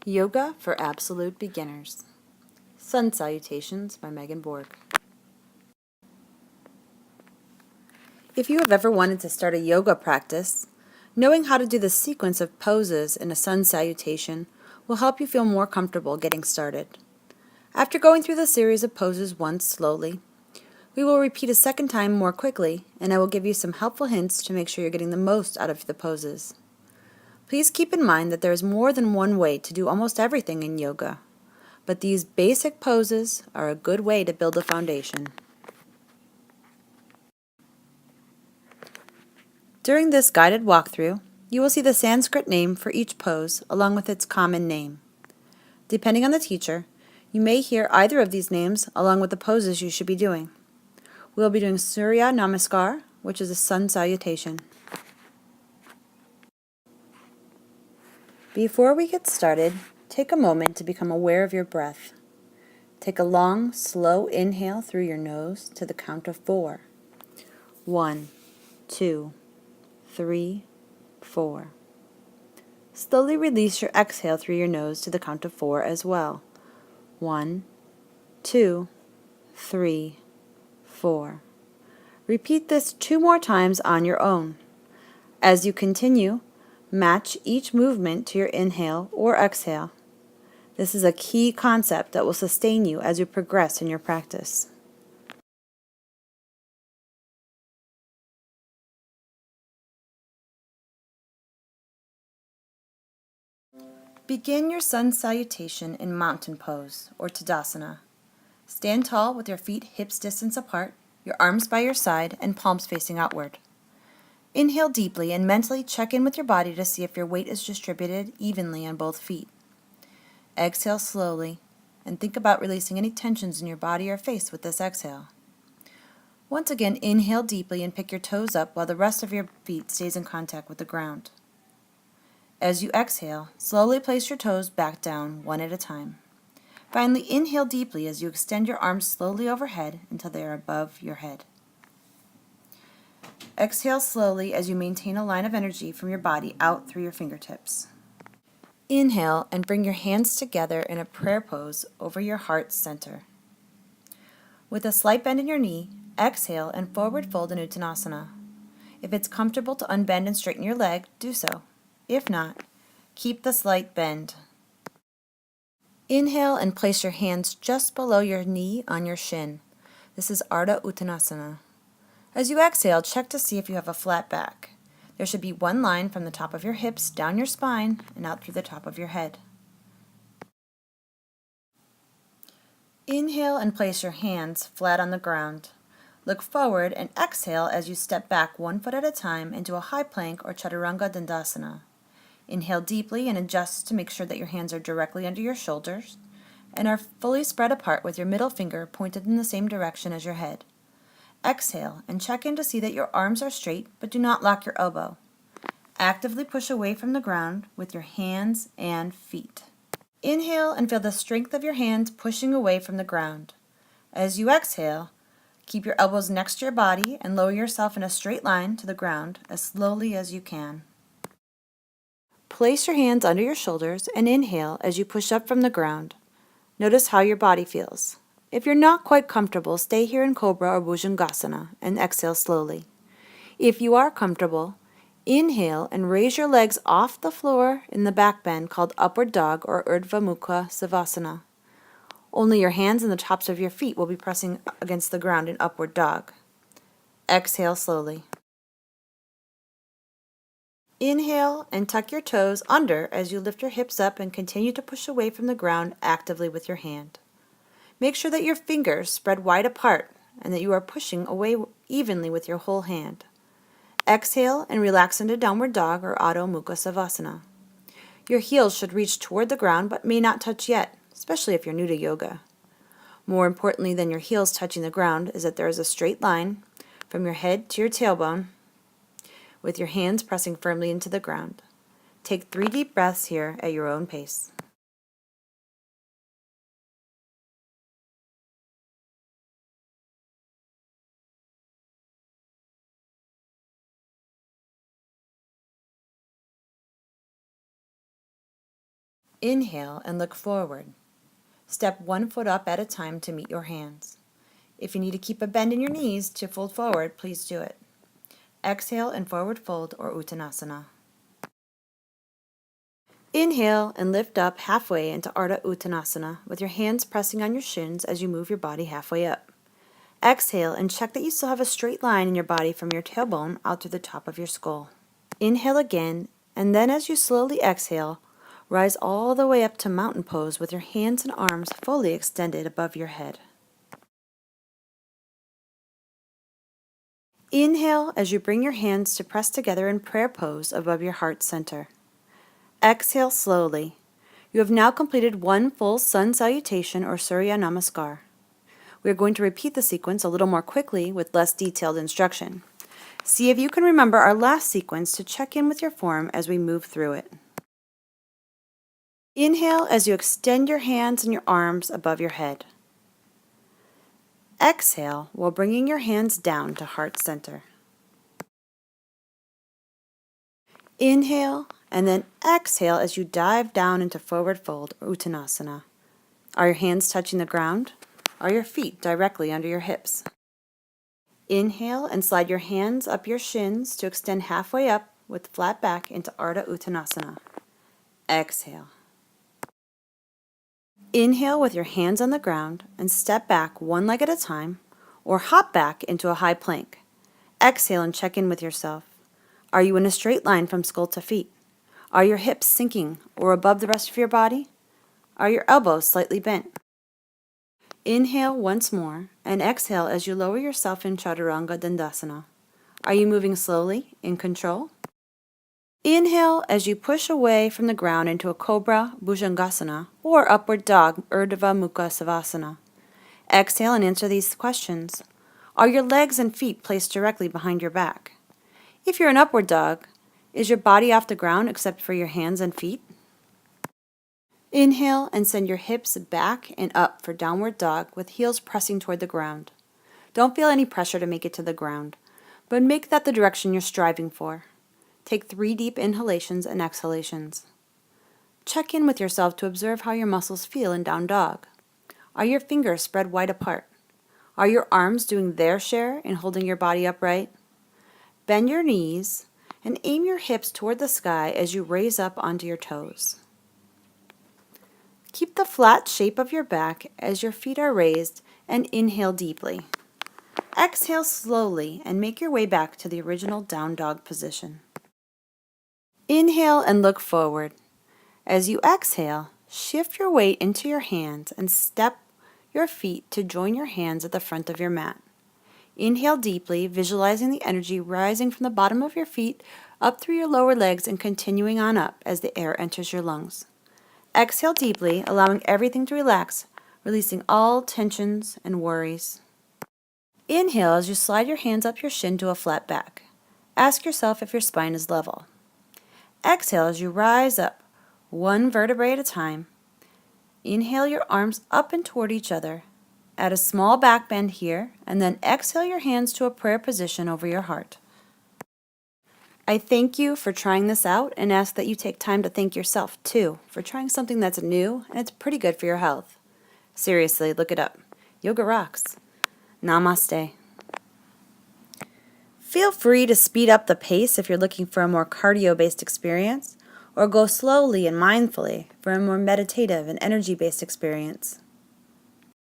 Yoga for Absolute Beginners. Sun Salutations by Megan Borg. If you have ever wanted to start a yoga practice, knowing how to do the sequence of poses in a sun salutation will help you feel more comfortable getting started. After going through the series of poses once slowly, we will repeat a second time more quickly, and I will give you some helpful hints to make sure you're getting the most out of the poses. Please keep in mind that there is more than one way to do almost everything in yoga, but these basic poses are a good way to build a foundation. During this guided walkthrough, you will see the Sanskrit name for each pose along with its common name. Depending on the teacher, you may hear either of these names along with the poses you should be doing. We will be doing Surya Namaskar, which is a sun salutation. Before we get started, take a moment to become aware of your breath. Take a long, slow inhale through your nose to the count of 4. 1, 2, 3, 4. Slowly release your exhale through your nose to the count of 4 as well. 1, 2, 3, 4. Repeat this 2 more times on your own. As you continue, match each movement to your inhale or exhale. This is a key concept that will sustain you as you progress in your practice. Begin your sun salutation in mountain pose, or Tadasana. Stand tall with your feet hips distance apart, your arms by your side, and palms facing outward. Inhale deeply and mentally check in with your body to see if your weight is distributed evenly on both feet. Exhale slowly, and think about releasing any tensions in your body or face with this exhale. Once again, inhale deeply and pick your toes up while the rest of your feet stays in contact with the ground. As you exhale, slowly place your toes back down one at a time. Finally, inhale deeply as you extend your arms slowly overhead until they are above your head. Exhale slowly as you maintain a line of energy from your body out through your fingertips. Inhale and bring your hands together in a prayer pose over your heart center. With a slight bend in your knee, exhale and forward fold in Uttanasana. If it's comfortable to unbend and straighten your leg, do so. If not, keep the slight bend. Inhale and place your hands just below your knee on your shin. This is Ardha Uttanasana. As you exhale, check to see if you have a flat back. There should be one line from the top of your hips down your spine and out through the top of your head. Inhale and place your hands flat on the ground. Look forward and exhale as you step back 1 foot at a time into a high plank or Chaturanga Dandasana. Inhale deeply and adjust to make sure that your hands are directly under your shoulders and are fully spread apart with your middle finger pointed in the same direction as your head. Exhale and check in to see that your arms are straight, but do not lock your elbow. Actively push away from the ground with your hands and feet. Inhale and feel the strength of your hands pushing away from the ground. As you exhale, keep your elbows next to your body and lower yourself in a straight line to the ground as slowly as you can. Place your hands under your shoulders and inhale as you push up from the ground. Notice how your body feels. If you're not quite comfortable, stay here in Cobra or Bhujangasana and exhale slowly. If you are comfortable, inhale and raise your legs off the floor in the back bend called Upward Dog or Urdhva Mukha Savasana. Only your hands and the tops of your feet will be pressing against the ground in Upward Dog. Exhale slowly. Inhale and tuck your toes under as you lift your hips up and continue to push away from the ground actively with your hand. Make sure that your fingers spread wide apart and that you are pushing away evenly with your whole hand. Exhale and relax into Downward Dog or Adho Mukha Savasana. Your heels should reach toward the ground but may not touch yet, especially if you're new to yoga. More importantly than your heels touching the ground is that there is a straight line from your head to your tailbone with your hands pressing firmly into the ground. Take 3 deep breaths here at your own pace. Inhale and look forward. Step one foot up at a time to meet your hands. If you need to keep a bend in your knees to fold forward, please do it. Exhale and forward fold or Uttanasana. Inhale and lift up halfway into Ardha Uttanasana with your hands pressing on your shins as you move your body halfway up. Exhale and check that you still have a straight line in your body from your tailbone out to the top of your skull. Inhale again, and then as you slowly exhale, rise all the way up to mountain pose with your hands and arms fully extended above your head. Inhale as you bring your hands to press together in prayer pose above your heart center. Exhale slowly. You have now completed one full sun salutation or Surya Namaskar. We are going to repeat the sequence a little more quickly with less detailed instruction. See if you can remember our last sequence to check in with your form as we move through it. Inhale as you extend your hands and your arms above your head. Exhale while bringing your hands down to heart center. Inhale and then exhale as you dive down into forward fold or Uttanasana. Are your hands touching the ground? Are your feet directly under your hips? Inhale and slide your hands up your shins to extend halfway up with flat back into Ardha Uttanasana. Exhale. Inhale with your hands on the ground and step back one leg at a time or hop back into a high plank. Exhale and check in with yourself. Are you in a straight line from skull to feet? Are your hips sinking or above the rest of your body? Are your elbows slightly bent? Inhale once more and exhale as you lower yourself in Chaturanga Dandasana. Are you moving slowly, in control? Inhale as you push away from the ground into a Cobra Bhujangasana or Upward Dog Urdhva Mukha Savasana. Exhale and answer these questions. Are your legs and feet placed directly behind your back? If you're an Upward Dog, is your body off the ground except for your hands and feet? Inhale and send your hips back and up for Downward Dog with heels pressing toward the ground. Don't feel any pressure to make it to the ground, but make that the direction you're striving for. Take 3 deep inhalations and exhalations. Check in with yourself to observe how your muscles feel in Down Dog. Are your fingers spread wide apart? Are your arms doing their share in holding your body upright? Bend your knees and aim your hips toward the sky as you raise up onto your toes. Keep the flat shape of your back as your feet are raised and inhale deeply. Exhale slowly and make your way back to the original Down Dog position. Inhale and look forward. As you exhale, shift your weight into your hands and step your feet to join your hands at the front of your mat. Inhale deeply, visualizing the energy rising from the bottom of your feet up through your lower legs and continuing on up as the air enters your lungs. Exhale deeply, allowing everything to relax, releasing all tensions and worries. Inhale as you slide your hands up your shin to a flat back. Ask yourself if your spine is level. Exhale as you rise up, one vertebrae at a time. Inhale your arms up and toward each other. Add a small back bend here, and then exhale your hands to a prayer position over your heart. I thank you for trying this out and ask that you take time to thank yourself, too, for trying something that's new and it's pretty good for your health. Seriously, look it up. Yoga rocks. Namaste. Feel free to speed up the pace if you're looking for a more cardio-based experience, or go slowly and mindfully for a more meditative and energy-based experience.